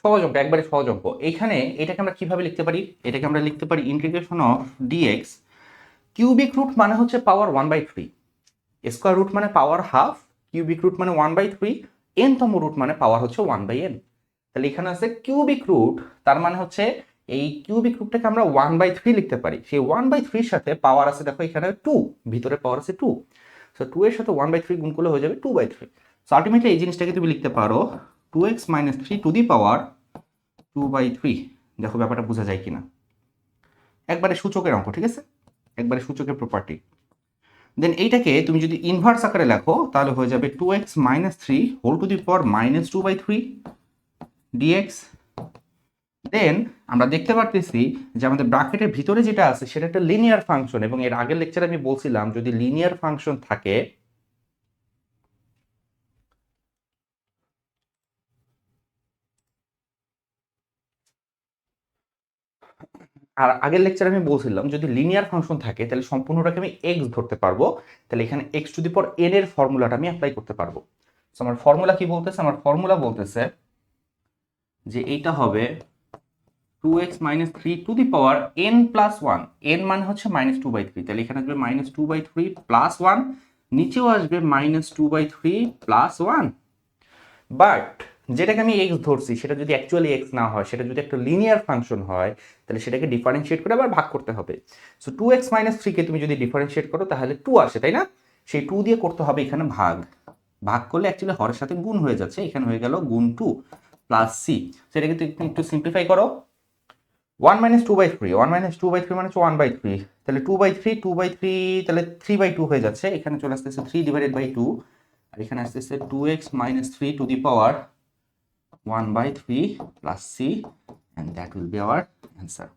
সহজ অঙ্ক, একবারে সহজ অঙ্ক। এইখানে এটাকে আমরা কিভাবে লিখতে পারি? এটাকে আমরা লিখতে পারি integration of dx, cubic root মানে হচ্ছে পাওয়ার 1/3, স্কোয়ার রুট মানে পাওয়ার হাফ, কিউবিক রুট মানে 1/3, এনতম রুট মানে পাওয়ার হচ্ছে 1/n। তাহলে এখানে আছে কিউবিক রুট, তার মানে হচ্ছে এই কিউবিক রুটটাকে আমরা 1/3 লিখতে পারি। সেই 1/3 সাথে পাওয়ার আছে, দেখো এখানে 2, ভিতরে পাওয়ার আছে 2, সো 2 এর সাথে 1/3 গুণ করলে হয়ে যাবে 2/3। সো আলটিমেটলি এই জিনিসটাকে তুমি লিখতে পারো 2x - 3 টু দি পাওয়ার 2/3। দেখো ব্যাপারটা বোঝা যায় কিনা, একবারে সূচকের অঙ্ক, ঠিক আছে, একবারে সূচকের প্রপার্টি। দেন এইটাকে তুমি যদি ইনভার্স আকারে লেখো তাহলে হয়ে যাবে 2x - 3 whole to the power -2/3 dx। Then আমরা দেখতে পারতেছি যে আমাদের ব্র্যাকেটের ভিতরে যেটা আছে সেটা একটা লিনিয়ার ফাংশন, এবং এর আগের লেকচারে আমি বলছিলাম যদি লিনিয়ার ফাংশন থাকে আর আগের লেকচারে আমি বলছিলাম যদি লিনিয়ার ফাংশন থাকে তাহলে সম্পূর্ণটাকে আমি x ধরতে পারবো। তাহলে এখানে x two the power n এর ফর্মুলাটা আমি অ্যাপ্লাই করতে পারবো। সো আমার ফর্মুলা কি বলতেছে? আমার ফর্মুলা বলতেছে যে এইটা হবে 2x - 3 two the power n plus 1, n মানে হচ্ছে -2/3, তাহলে এখানে আসবে -2/3 প্লাস 1, নিচেও আসবে -2/3 প্লাস 1। বাট যেটাকে আমি x ধরছি সেটা যদি অ্যাকচুয়ালি x না হয়, সেটা যদি একটা লিনিয়ার ফাংশন হয়, তাহলে সেটাকে ডিফারেন্সিয়েট করে আবার ভাগ করতে হবে। সো 2x - 3 কে তুমি যদি ডিফারেন্সিয়েট করো তাহলে 2 আসে, তাই না? সেই 2 দিয়ে করতে হবে এখানে ভাগ, ভাগ করলে অ্যাকচুয়ালি হরের সাথে গুণ হয়ে যাচ্ছে, এখানে হয়ে গেল গুণ 2 প্লাস c। সেটাকে তুমি একটু সিম্পলিফাই করো, 1 - 2/3, 1 - 2/3 মানে হচ্ছে 1/3, তাহলে 2/3, 2/3 তাহলে 3/2 হয়ে যাচ্ছে, এখানে চলে আসতেছে 3/2, আর এখানে আসতেছে 2x - 3 two the power 1/3 plus c, and that will be our answer.